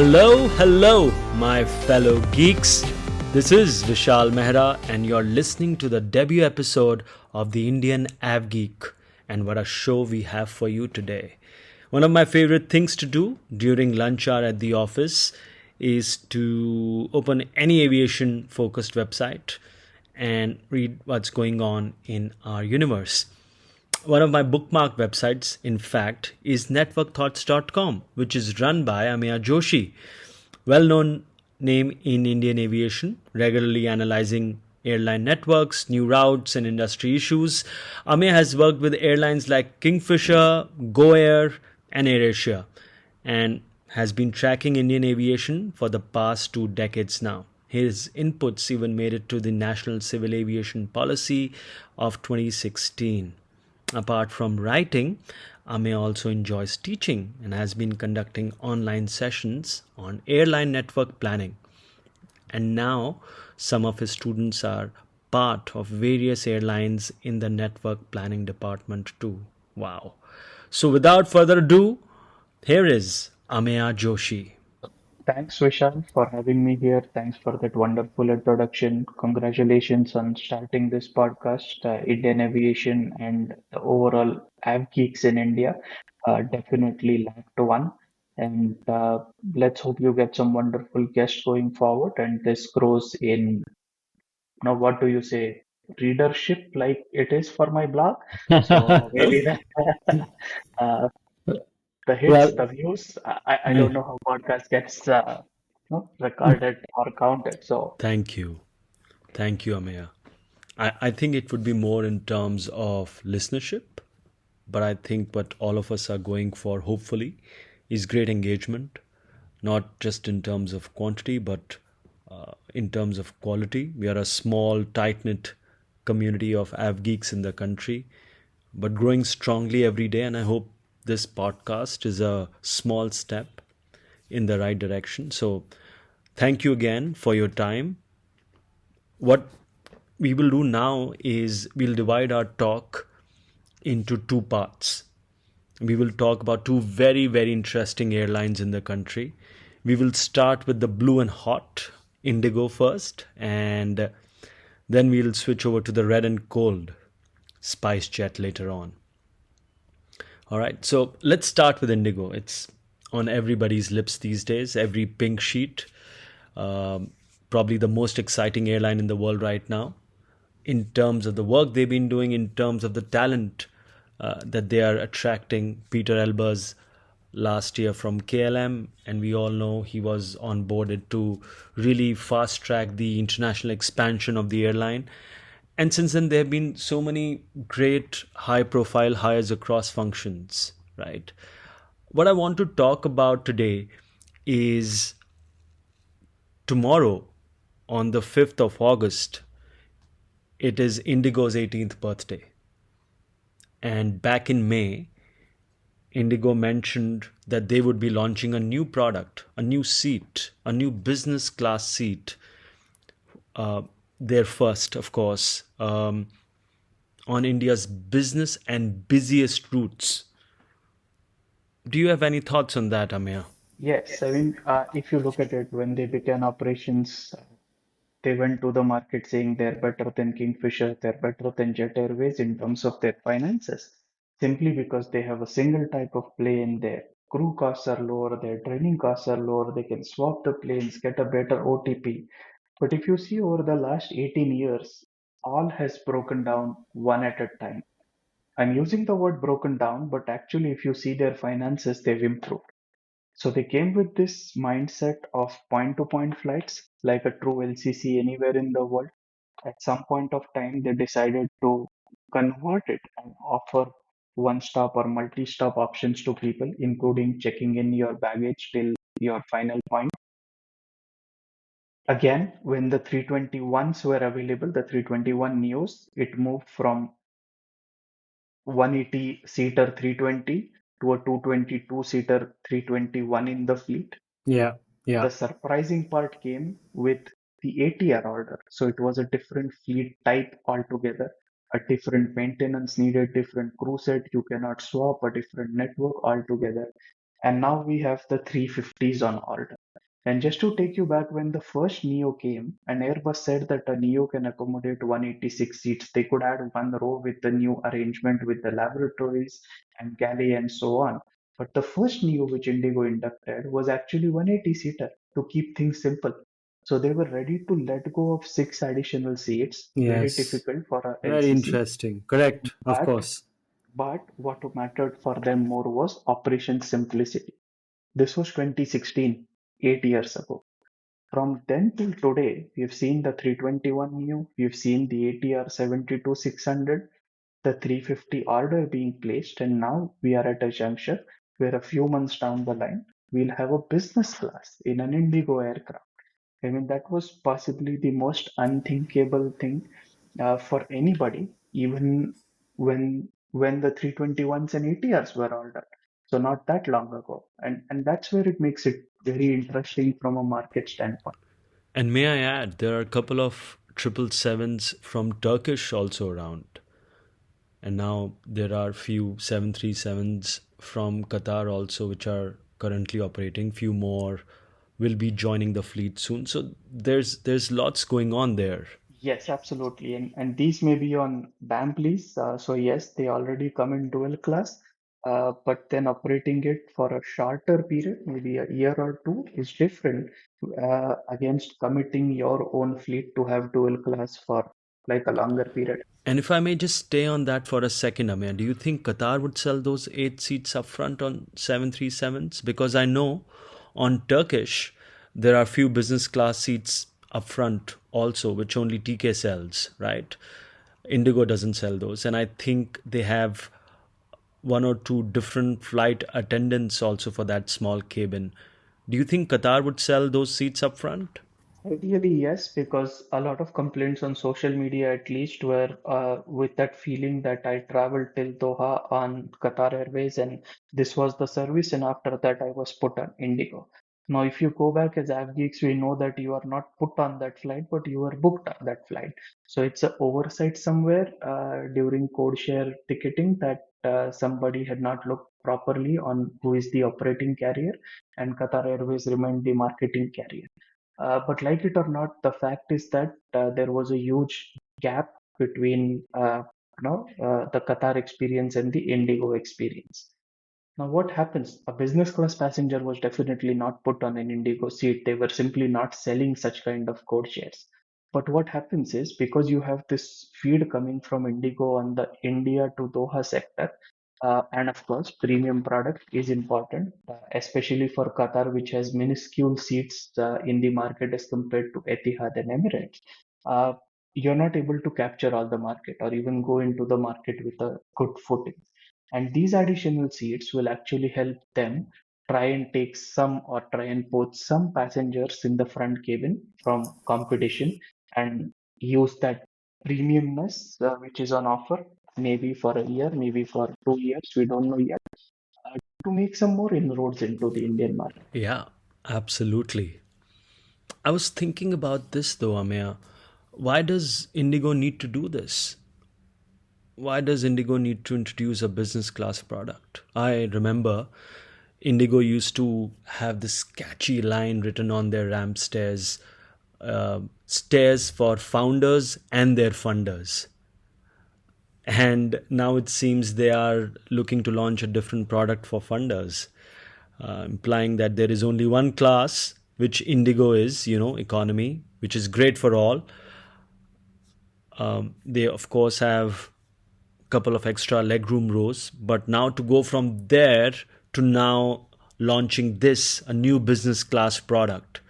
Hello, my fellow geeks. This is Vishal Mehra, and you're listening to the debut episode of the Indian AvGeek. And what a show we have for you today. One of my favorite things to do during lunch hour at the office is to open any aviation focused website and read what's going on in our universe. One of my bookmark websites, in fact, is networkthoughts.com, which is run by Ameya Joshi, well known name in Indian aviation, regularly analyzing airline networks, new routes, and industry issues. Ameya has worked with airlines like Kingfisher, Go Air, and AirAsia, and has been tracking Indian aviation for the past 2 decades now. His inputs even made it to the National Civil Aviation Policy of 2016. Apart from writing, Ame also enjoys teaching and has been conducting online sessions on airline network planning. And now, some of his students are part of various airlines in the network planning department too. Wow. So, without further ado, here is Ameya Joshi. Thanks, Vishal, for having me here. Thanks for that wonderful introduction. Congratulations on starting this podcast, Indian Aviation and the overall AvGeeks in India. Definitely lacked one. And let's hope you get some wonderful guests going forward. And this grows in, what do you say, readership like it is for my blog. So maybe that uh, the hits, Well, the views. I don't know how podcast gets recorded or counted. So thank you. Thank you, Ameya. I think it would be more in terms of listenership, but I think what all of us are going for, hopefully, is great engagement, not just in terms of quantity, but in terms of quality. We are a small, tight knit community of AvGeeks in the country, but growing strongly every day. And I hope this podcast is a small step in the right direction. So, thank you again for your time. What we will do now is we'll divide our talk into two parts. We will talk about two very interesting airlines in the country. We will start with the blue and hot IndiGo first, and then we'll switch over to the red and cold SpiceJet later on. All right, so let's start with IndiGo. It's on everybody's lips these days, every pink sheet. Probably the most exciting airline in the world right now, in terms of the work they've been doing, in terms of the talent that they are attracting. Peter Elbers last year from KLM, and we all know he was onboarded to really fast track the international expansion of the airline. And since then, there have been so many great high profile hires across functions, right? What I want to talk about today is tomorrow, on the 5th of August, it is Indigo's 18th birthday. And back in May, Indigo mentioned that they would be launching a new product, a new seat, a new business class seat. Their first, of course, on India's business and busiest routes. Do you have any thoughts on that, Ameya? yes, I mean, if you look at it, when they began operations, they went to the market saying they're better than Kingfisher, they're better than Jet Airways in terms of their finances, simply because they have a single type of plane. Their crew costs are lower, their training costs are lower, they can swap the planes, get a better OTP. But if you see over the last 18 years, all has broken down one at a time. I'm using the word broken down, but actually, if you see their finances, they've improved. So they came with this mindset of point to point flights, like a true LCC anywhere in the world. At some point of time, they decided to convert it and offer one stop or multi stop options to people, including checking in your baggage till your final point. Again, when the 321s were available, the 321 Neos, it moved from 180 seater 320 to a 222 seater 321 in the fleet. Yeah, yeah. The surprising part came with the ATR order. So it was a different fleet type altogether, a different maintenance needed, different crew set. You cannot swap a different network altogether. And now we have the 350s on order. And just to take you back, when the first Neo came, and Airbus said that a Neo can accommodate 186 seats, they could add one row with the new arrangement with the laboratories and galley and so on. But the first Neo which Indigo inducted was actually 180 seater to keep things simple. So they were ready to let go of six additional seats, very Yes. difficult for a Very LCC. interesting. Correct. Of But course. but what mattered for them more was operation simplicity. This was 2016, 8 years ago. From then till today, we've seen the 321 new, we've seen the ATR 72-600, the 350 order being placed, and now we are at a juncture where a few months down the line, we'll have a business class in an Indigo aircraft. I mean, that was possibly the most unthinkable thing for anybody, even when the 321s and ATRs were all done. So not that long ago, and that's where it makes it very interesting from a market standpoint. And may I add, there are a couple of 777s from Turkish also around. And now there are few 737s from Qatar also, which are currently operating. Few more will be joining the fleet soon. So there's lots going on there. Yes, absolutely. And these may be on damp lease. So yes, they already come in dual class. But then operating it for a shorter period, maybe a year or two, is different against committing your own fleet to have dual class for like a longer period. And if I may just stay on that for a second, Amir, do you think Qatar would sell those 8 seats upfront on 737s? Because I know on Turkish, there are few business class seats upfront also, which only TK sells, right? Indigo doesn't sell those. And I think they have one or two different flight attendants also for that small cabin. Do you think Qatar would sell those seats upfront? Ideally, yes, because a lot of complaints on social media, at least, were with that feeling that I traveled till Doha on Qatar Airways and this was the service, and after that, I was put on Indigo. Now, if you go back as AvGeeks, we know that you are not put on that flight, but you were booked on that flight. So it's an oversight somewhere during code share ticketing that somebody had not looked properly on who is the operating carrier, and Qatar Airways remained the marketing carrier. But like it or not, the fact is that there was a huge gap between the Qatar experience and the Indigo experience. Now, what happens? A business class passenger was definitely not put on an Indigo seat. They were simply not selling such kind of code shares. But what happens is because you have this feed coming from Indigo on the India to Doha sector, and of course, premium product is important, especially for Qatar, which has minuscule seats in the market as compared to Etihad and Emirates. Uh, you're not able to capture all the market or even go into the market with a good footing. And these additional seats will actually help them try and take some or try and poach some passengers in the front cabin from competition and use that premiumness which is on offer, maybe for a year, maybe for 2 years, we don't know yet, to make some more inroads into the Indian market. Yeah, absolutely. I was thinking about this though, Ameya. Why does Indigo need to do this? Why does Indigo need to introduce a business class product? I remember Indigo used to have this catchy line written on their ramp stairs, stairs for founders and their funders. And now it seems they are looking to launch a different product for funders, implying that there is only one class, which Indigo is, economy, which is great for all. They, of course, have a couple of extra legroom rows, but now to go from there to now launching this, a new business class product,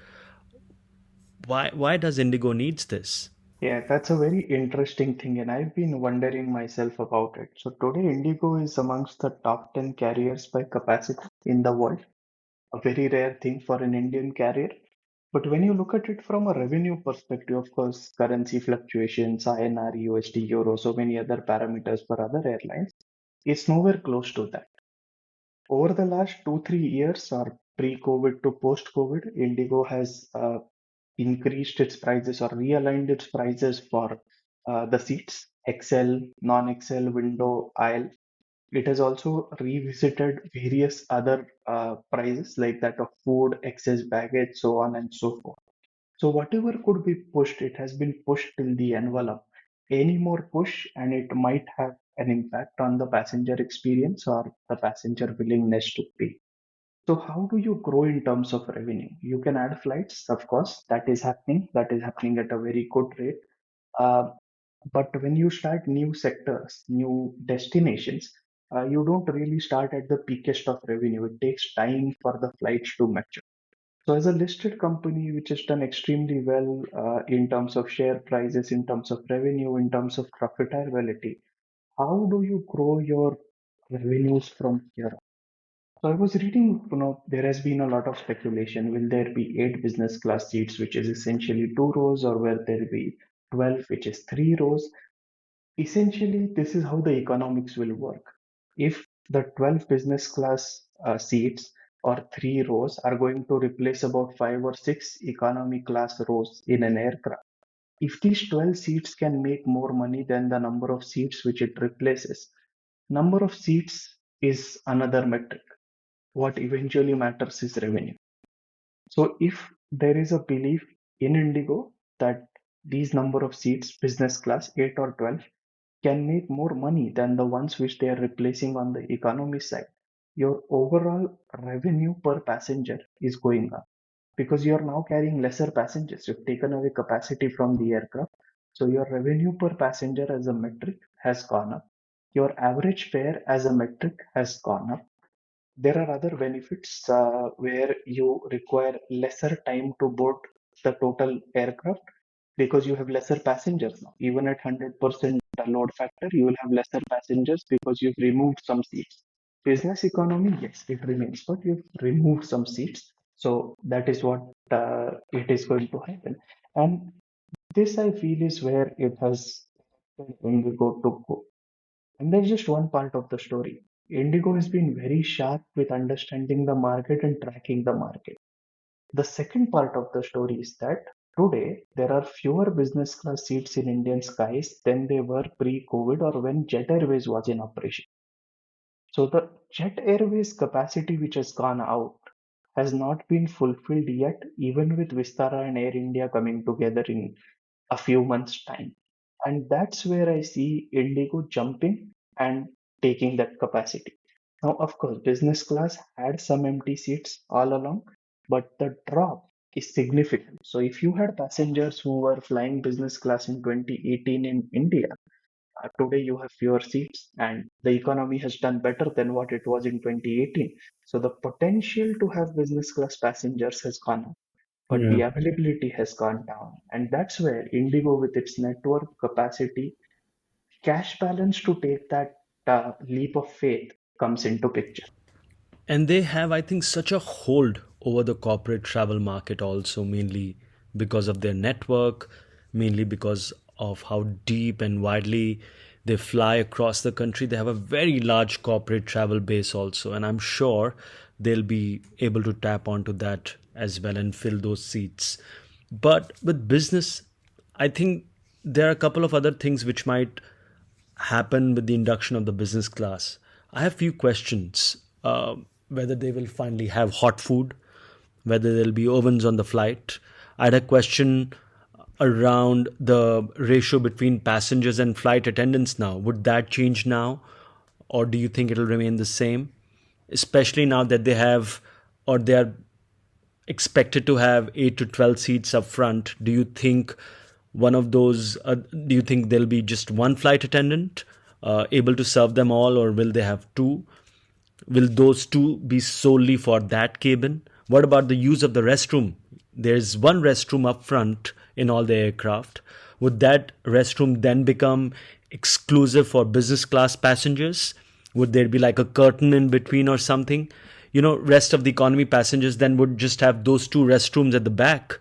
why does Indigo needs this? Yeah, that's a very interesting thing, and I've been wondering myself about it. So today, Indigo is amongst the top 10 carriers by capacity in the world, a very rare thing for an Indian carrier. But when you look at it from a revenue perspective, of course, currency fluctuations, INR, USD, Euro, so many other parameters for other airlines, it's nowhere close to that. Over the last 2, 3 years, or pre-COVID to post-COVID, Indigo has increased its prices or realigned its prices for the seats, XL, non-XL, window, aisle. It has also revisited various other prices like that of food, excess baggage, so on and so forth. So whatever could be pushed, it has been pushed till the envelope. Any more push, and it might have an impact on the passenger experience or the passenger willingness to pay. So how do you grow in terms of revenue? You can add flights, of course, that is happening. That is happening at a very good rate. Uh, but when you start new sectors, new destinations, you don't really start at the peakest of revenue. It takes time for the flights to mature. So, as a listed company which has done extremely well in terms of share prices, in terms of revenue, in terms of profitability, how do you grow your revenues from here? So, I was reading, there has been a lot of speculation. Will there be eight business class seats, which is essentially two rows, or will there be 12, which is three rows? Essentially, this is how the economics will work. If the 12 business class seats or three rows are going to replace about five or six economy class rows in an aircraft, if these 12 seats can make more money than the number of seats which it replaces, number of seats is another metric. What eventually matters is revenue. So if there is a belief in Indigo that these number of seats, business class 8 or 12, can make more money than the ones which they are replacing on the economy side, your overall revenue per passenger is going up because you are now carrying lesser passengers. You've taken away capacity from the aircraft. So your revenue per passenger as a metric has gone up. Your average fare as a metric has gone up. There are other benefits where you require lesser time to board the total aircraft because you have lesser passengers now. Even at 100% load factor, you will have lesser passengers because you've removed some seats. Business economy, yes, it remains, but you've removed some seats. So that is what it is going to happen. And this, I feel, is where it has Indigo to go. And there's just one part of the story. Indigo has been very sharp with understanding the market and tracking the market. The second part of the story is that today there are fewer business class seats in Indian skies than they were pre-COVID or when Jet Airways was in operation. So the Jet Airways capacity which has gone out has not been fulfilled yet, even with Vistara and Air India coming together in a few months' time. And that's where I see Indigo jumping and taking that capacity. Now, of course, business class had some empty seats all along, but the drop is significant. So, if you had passengers who were flying business class in 2018 in India, today you have fewer seats, and the economy has done better than what it was in 2018. So, the potential to have business class passengers has gone up, but Yeah. the availability has gone down. And that's where Indigo, with its network capacity, cash balance to take that leap of faith comes into picture. And they have, I think, such a hold over the corporate travel market also, mainly because of their network, mainly because of how deep and widely they fly across the country. They have a very large corporate travel base also, and I'm sure they'll be able to tap onto that as well and fill those seats. But with business, I think there are a couple of other things which might happen with the induction of the business class. I have few questions. Whether they will finally have hot food, whether there'll be ovens on the flight. I had a question around the ratio between passengers and flight attendants now. Would that change now, or do you think it'll remain the same? Especially now that they have, or they are expected to have 8 to 12 seats up front. Do you think one of those, do you think there'll be just one flight attendant able to serve them all, or will they have two? Will those two be solely for that cabin? What about the use of the restroom? There's one restroom up front in all the aircraft. Would that restroom then become exclusive for business class passengers? Would there be like a curtain in between or something? Rest of the economy passengers then would just have those two restrooms at the back.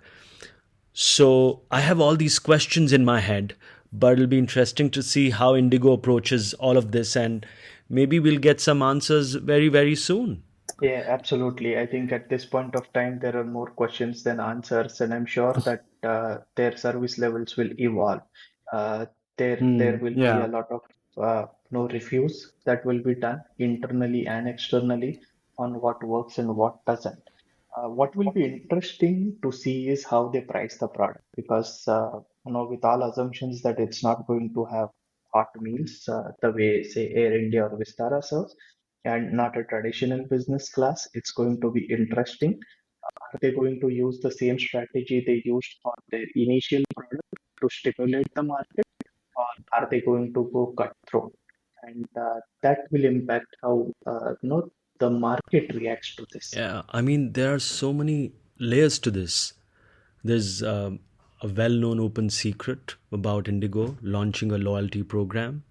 So I have all these questions in my head, but it'll be interesting to see how Indigo approaches all of this, and maybe we'll get some answers very, very soon. Yeah, absolutely. I think at this point of time, there are more questions than answers, and I'm sure that their service levels will evolve. There Hmm. will be a Yeah. lot of reviews that will be done internally and externally on what works and what doesn't. What will be interesting to see is how they price the product because with all assumptions that it's not going to have hot meals the way say Air India or Vistara serves and not a traditional business class. It's going to be interesting. Are they going to use the same strategy they used for their initial product to stimulate the market, or are they going to go cutthroat? And that will impact how the market reacts to this. Yeah, I mean, there are so many layers to this. There's a well known open secret about Indigo launching a loyalty program.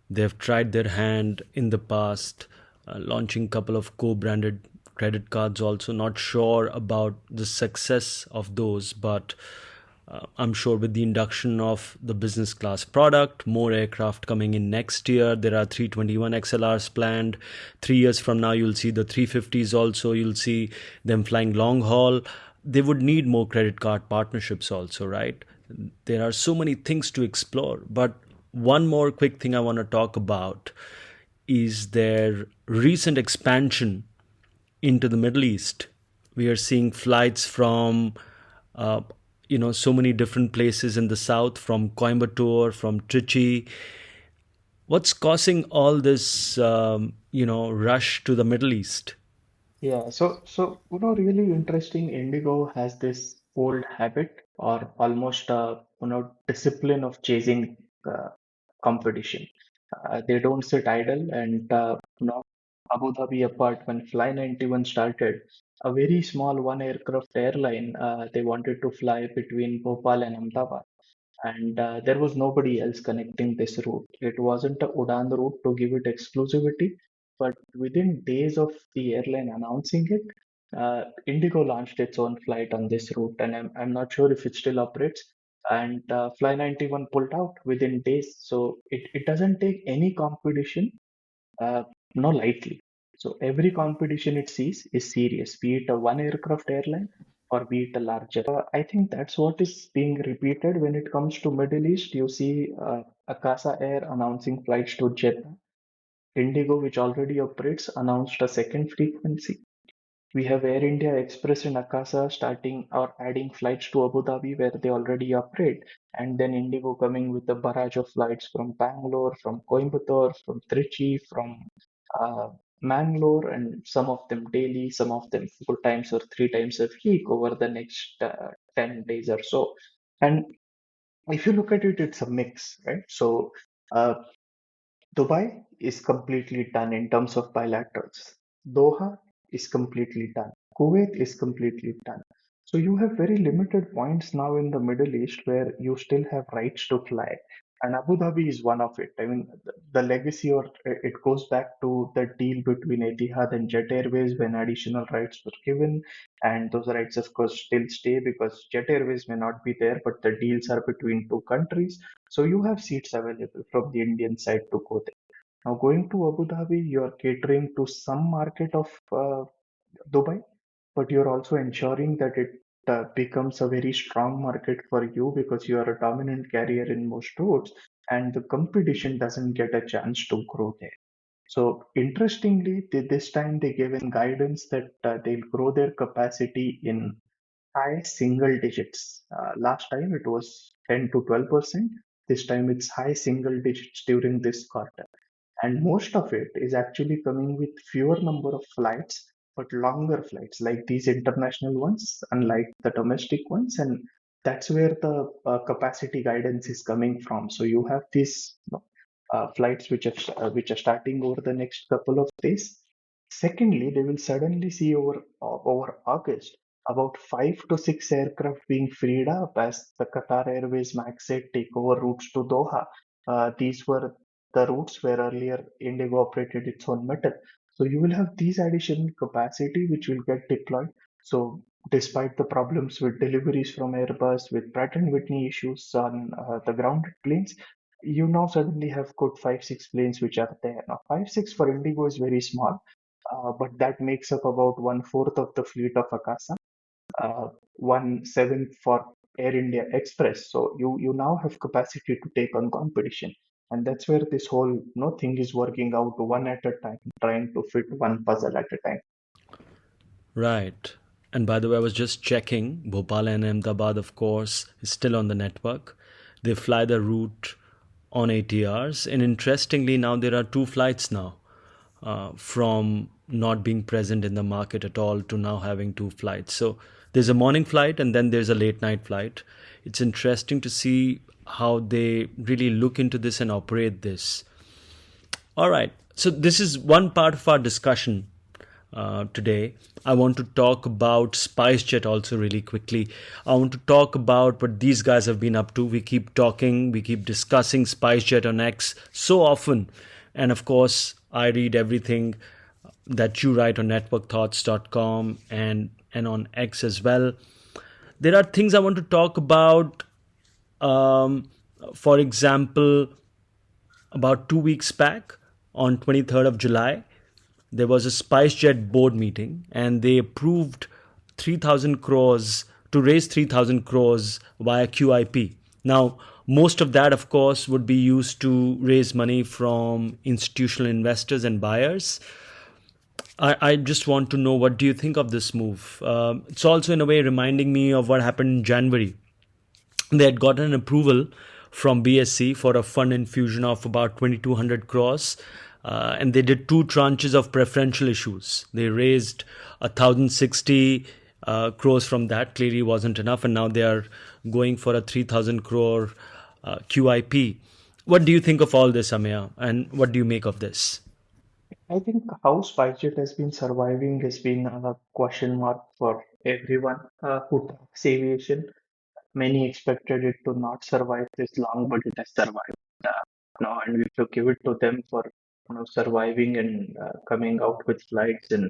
They've tried their hand in the past, launching a couple of co branded credit cards, also. Not sure about the success of those, but I'm sure with the induction of the business class product, more aircraft coming in next year. There are 321 XLRs planned. 3 years from now, you'll see the 350s also. You'll see them flying long haul. They would need more credit card partnerships also, right? There are so many things to explore. But one more quick thing I want to talk about is their recent expansion into the Middle East. We are seeing flights from, uh, so many different places in the south, from Coimbatore, from Trichy. What's causing all this, rush to the Middle East? Yeah, so really interesting. Indigo has this old habit or almost discipline of chasing competition. They don't sit idle, and Abu Dhabi apart, when Fly 91 started, a very small one aircraft airline, they wanted to fly between Bhopal and Ahmedabad, and there was nobody else connecting this route. It wasn't a Udan route to give it exclusivity, but within days of the airline announcing it, Indigo launched its own flight on this route, and I'm not sure if it still operates. And Fly 91 pulled out within days, so it doesn't take any competition uh, no lightly. So every competition it sees is serious, be it a one aircraft airline or be it a larger. I think that's what is being repeated when it comes to Middle East. You see Akasa Air announcing flights to Jeddah. Indigo, which already operates, announced a second frequency. We have Air India Express and Akasa starting or adding flights to Abu Dhabi where they already operate, and then Indigo coming with a barrage of flights from Bangalore, from Coimbatore, from Trichy, from uh, Mangalore, and some of them daily, some of them 4 times or 3 times a week over the next 10 days or so. And if you look at it, it's a mix, right? So uh, Dubai is completely done in terms of bilaterals. Doha is completely done. Kuwait is completely done. So you have very limited points now in the Middle East where you still have rights to fly. And Abu Dhabi is one of it. I mean, the legacy or it goes back to the deal between Etihad and Jet Airways when additional rights were given. And those rights, of course, still stay because Jet Airways may not be there, but the deals are between two countries. So you have seats available from the Indian side to go there. Now, going to Abu Dhabi, you are catering to some market of Dubai, but you're also ensuring that it becomes a very strong market for you because you are a dominant carrier in most routes, and the competition doesn't get a chance to grow there. So, interestingly, this time they gave in guidance that they'll grow their capacity in high single digits. Last time it was 10 to 12%. This time it's high single digits during this quarter, and most of it is actually coming with fewer number of flights but longer flights like these international ones unlike the domestic ones, and that's where the capacity guidance is coming from. So you have these flights which are starting over the next couple of days. Secondly, they will suddenly see over August about 5 to 6 aircraft being freed up as the Qatar Airways Max 8 take over routes to Doha. These were the routes where earlier Indigo operated its own metal. So you will have these additional capacity which will get deployed. So despite the problems with deliveries from Airbus, with Pratt and Whitney issues on the grounded planes, you now suddenly have good 5, 6 planes which are there. Now 5, 6 for Indigo is very small, but that makes up about 1/4 of the fleet of Akasa, 1/7 for Air India Express. So you now have capacity to take on competition. And that's where this whole thing is working out one at a time, trying to fit one puzzle at a time. Right. And by the way, I was just checking. Bhopal and Ahmedabad, of course, is still on the network. They fly the route on ATRs. And interestingly, now there are two flights now, from not being present in the market at all to now having two flights. So there's a morning flight and then there's a late night flight. It's interesting to see how they really look into this and operate this. All right. So this is one part of our discussion today. I want to talk about SpiceJet also really quickly. I want to talk about what these guys have been up to. We keep talking, we keep discussing SpiceJet on X so often. And of course, I read everything that you write on networkthoughts.com and on X as well. There are things I want to talk about. Um, for example, about 2 weeks back on 23rd of July, there was a SpiceJet board meeting and they approved 3,000 crores to raise 3,000 crores via QIP. Now, most of that, of course, would be used to raise money from institutional investors and buyers. I just want to know, what do you think of this move? It's also in a way reminding me of what happened in January. They had gotten approval from BSC for a fund infusion of about 2,200 crores. And they did two tranches of preferential issues. They raised 1,060 crores from that. Clearly wasn't enough. And now they are going for a 3,000 crore QIP. What do you think of all this, Ameya? And what do you make of this? I think how SpiceJet has been surviving has been a question mark for everyone who talks aviation. Many expected it to not survive this long, but it has survived. And we have to give it to them for surviving and coming out with flights and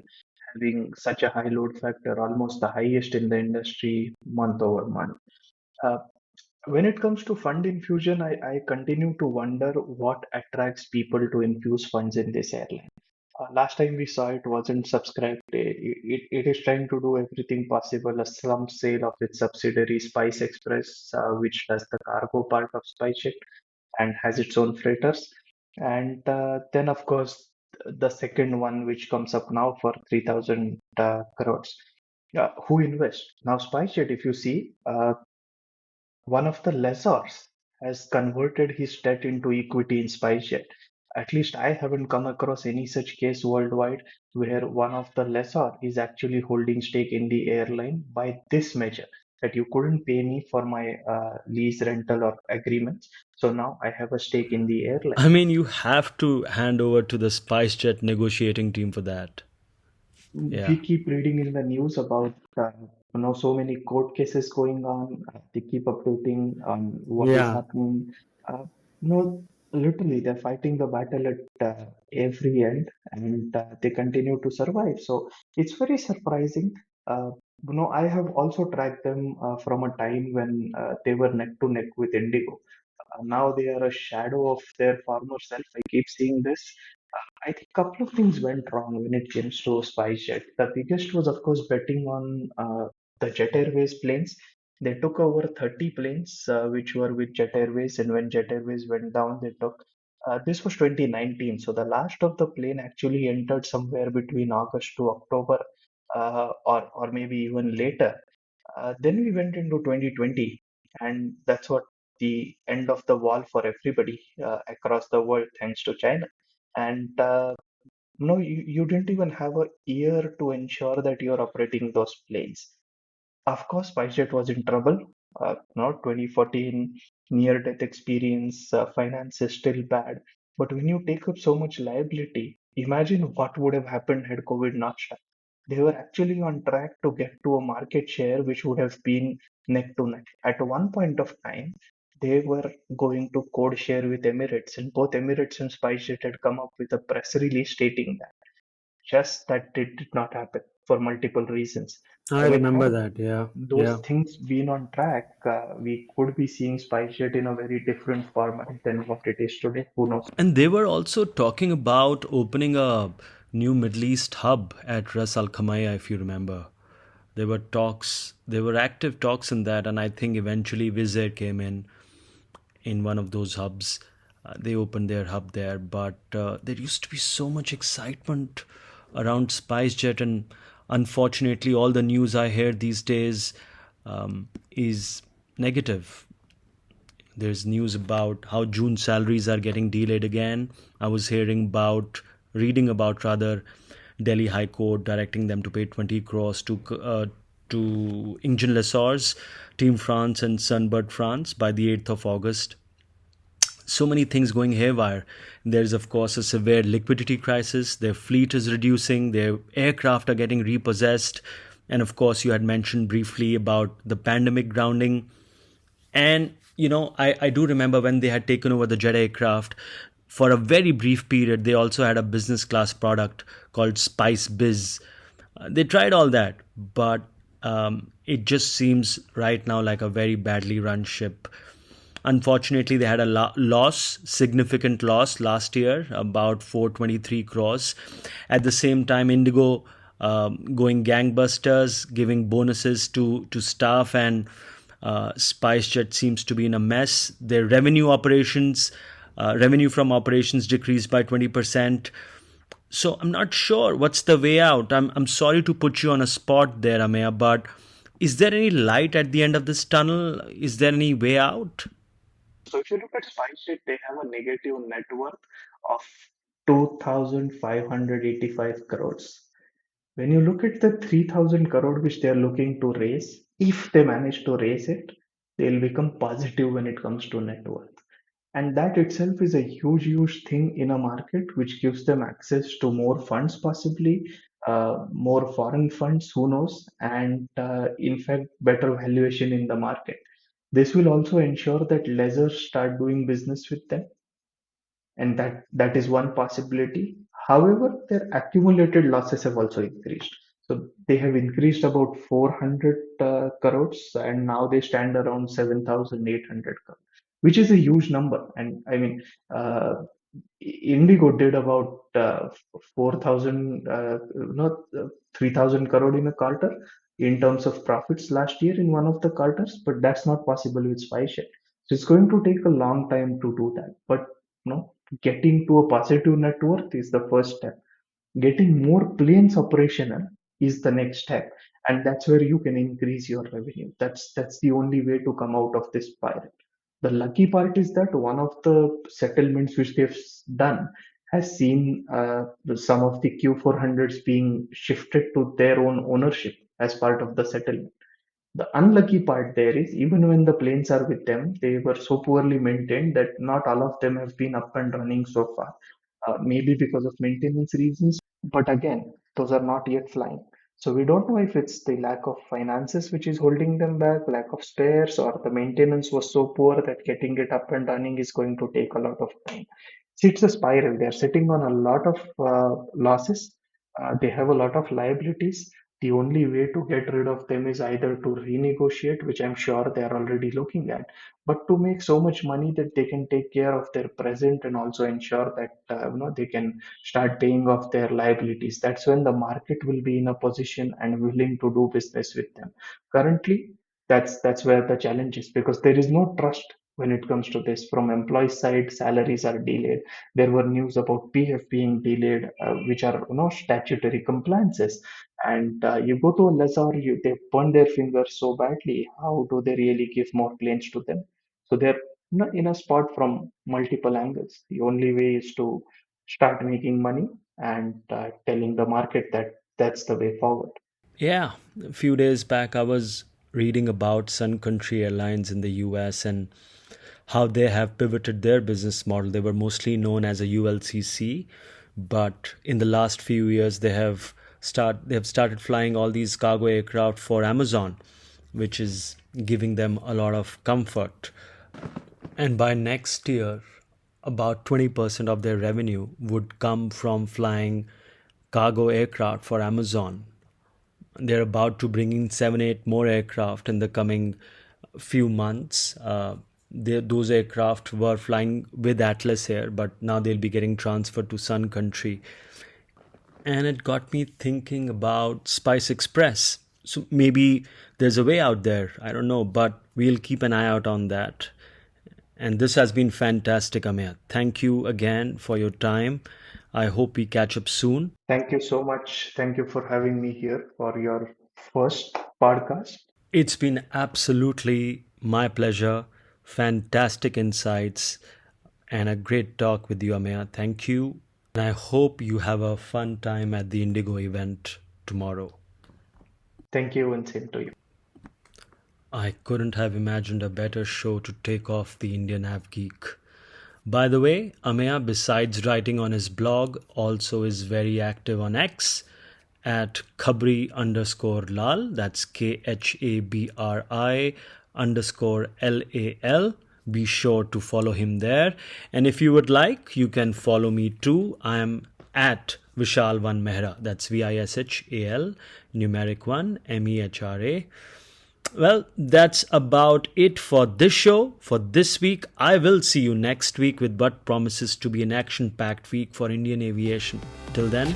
having such a high load factor, almost the highest in the industry month over month. Uh, when it comes to fund infusion, I continue to wonder what attracts people to infuse funds in this airline. Last time we saw it wasn't subscribed. It is trying to do everything possible. A slump sale of its subsidiary Spice Express, which does the cargo part of SpiceJet and has its own freighters. And then, of course, the second one, which comes up now for 3,000 crores. Who invests? Now, SpiceJet, if you see, one of the lessors has converted his debt into equity in SpiceJet. At least I haven't come across any such case worldwide where one of the lessor is actually holding stake in the airline by this measure, that you couldn't pay me for my lease rental or agreements. So now I have a stake in the airline. I mean, you have to hand over to the SpiceJet negotiating team for that. Yeah. We keep reading in the news about so many court cases going on. They keep updating on what is Yeah. happening. Uh, no, literally, they're fighting the battle at every end, and they continue to survive. So it's very surprising. Uh, I have also tracked them from a time when they were neck to neck with Indigo. Now they are a shadow of their former self. I keep seeing this. I think a couple of things went wrong when it comes to SpiceJet. The biggest was, of course, betting on the Jet Airways planes. They took over 30 planes, which were with Jet Airways, and when Jet Airways went down, they took. This was 2019, so the last of the plane actually entered somewhere between August to October, or maybe even later. Then we went into 2020, and that's what the end of the wall for everybody across the world, thanks to China. And no, you didn't even have a year to ensure that you're operating those planes. Of course, SpiceJet was in trouble. 2014 near-death experience, finance is still bad. But when you take up so much liability, imagine what would have happened had COVID not struck. They were actually on track to get to a market share which would have been neck to neck. At one point of time, they were going to code share with Emirates, and both Emirates and SpiceJet had come up with a press release stating that. Just that it did not happen for multiple reasons. I I mean, remember had that. Yeah. those Yeah. things been on track, we could be seeing SpiceJet in a very different format than what it is today. Who knows? And they were also talking about opening a new Middle East hub at Ras Al Khaimah, if you remember. There were active talks in that, and I think eventually Wizz Air came in one of those hubs. they opened their hub there. But there used to be so much excitement around SpiceJet, and unfortunately, all the news I hear these days is negative. There's news about how June salaries are getting delayed again. I was reading about rather, Delhi High Court directing them to pay 20 crores to engine lessors, Team France and Sunbird France by the 8th of August. So many things going haywire. There's, of course, a severe liquidity crisis. Their fleet is reducing, their aircraft are getting repossessed. And of course, you had mentioned briefly about the pandemic grounding. And, I do remember when they had taken over the jet aircraft, for a very brief period, they also had a business class product called Spice Biz. They tried all that, but it just seems right now like a very badly run ship. Unfortunately, they had a significant loss last year, about 423 crores. At the same time, IndiGo going gangbusters, giving bonuses to staff, and SpiceJet seems to be in a mess. Their revenue from operations decreased by 20%. So I'm not sure what's the way out. I'm sorry to put you on a spot there, Ameya, but is there any light at the end of this tunnel? Is there any way out? So if you look at SpiceJet, they have a negative net worth of 2,585 crores. When you look at the 3,000 crore which they are looking to raise, if they manage to raise it, they'll become positive when it comes to net worth. And that itself is a huge thing in a market which gives them access to more funds, possibly more foreign funds, who knows, and in fact, better valuation in the market. This will also ensure that lessors start doing business with them, and that is one possibility. However, their accumulated losses have also increased. So they have increased about 400 crores, and now they stand around 7,800 crores, which is a huge number. And I mean, Indigo did about 4,000, 3,000 crore in a quarter in terms of profits last year in one of the quarters, but that's not possible with SpiceJet. So it's going to take a long time to do that. But getting to a positive net worth is the first step. Getting more planes operational is the next step, and that's where you can increase your revenue. That's the only way to come out of this spiral. The lucky part is that one of the settlements which they've done has seen some of the Q400s being shifted to their own ownership as part of the settlement. The unlucky part there is, even when the planes are with them, they were so poorly maintained that not all of them have been up and running so far. Maybe because of maintenance reasons, but again, those are not yet flying. So we don't know if it's the lack of finances which is holding them back, lack of spares, or the maintenance was so poor that getting it up and running is going to take a lot of time. See, it's a spiral. They're sitting on a lot of losses. They have a lot of liabilities. The only way to get rid of them is either to renegotiate, which I'm sure they are already looking at, but to make so much money that they can take care of their present and also ensure that they can start paying off their liabilities. That's when the market will be in a position and willing to do business with them. Currently, that's where the challenge is, because there is no trust when it comes to this. From employee side, salaries are delayed. There were news about PF being delayed, which are statutory compliances. And you go to a lessor, they burn their fingers so badly. How do they really give more planes to them? So they're in a spot from multiple angles. The only way is to start making money and telling the market that that's the way forward. Yeah, a few days back, I was reading about Sun Country Airlines in the US and how they have pivoted their business model. They were mostly known as a ULCC, but in the last few years, they have started flying all these cargo aircraft for Amazon, which is giving them a lot of comfort. And by next year, about 20% of their revenue would come from flying cargo aircraft for Amazon. They're about to bring in 7, 8 more aircraft in the coming few months. Those aircraft were flying with Atlas Air, but now they'll be getting transferred to Sun Country. And it got me thinking about Spice Express. So maybe there's a way out there. I don't know, but we'll keep an eye out on that. And this has been fantastic, Ameya. Thank you again for your time. I hope we catch up soon. Thank you so much. Thank you for having me here for your first podcast. It's been absolutely my pleasure. Fantastic insights and a great talk with you, Ameya. Thank you. And I hope you have a fun time at the IndiGo event tomorrow. Thank you and same to you. I couldn't have imagined a better show to take off the Indian AvGeek. By the way, Ameya, besides writing on his blog, also is very active on X at Khabri_Lal. That's KHABRI_LAL. Be sure to follow him there. And if you would like, you can follow me too. I am at Vishal Mehra. That's VISHAL, numeric 1, MEHRA. Well, that's about it for this show, for this week. I will see you next week with what promises to be an action-packed week for Indian aviation. Till then,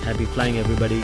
happy flying, everybody.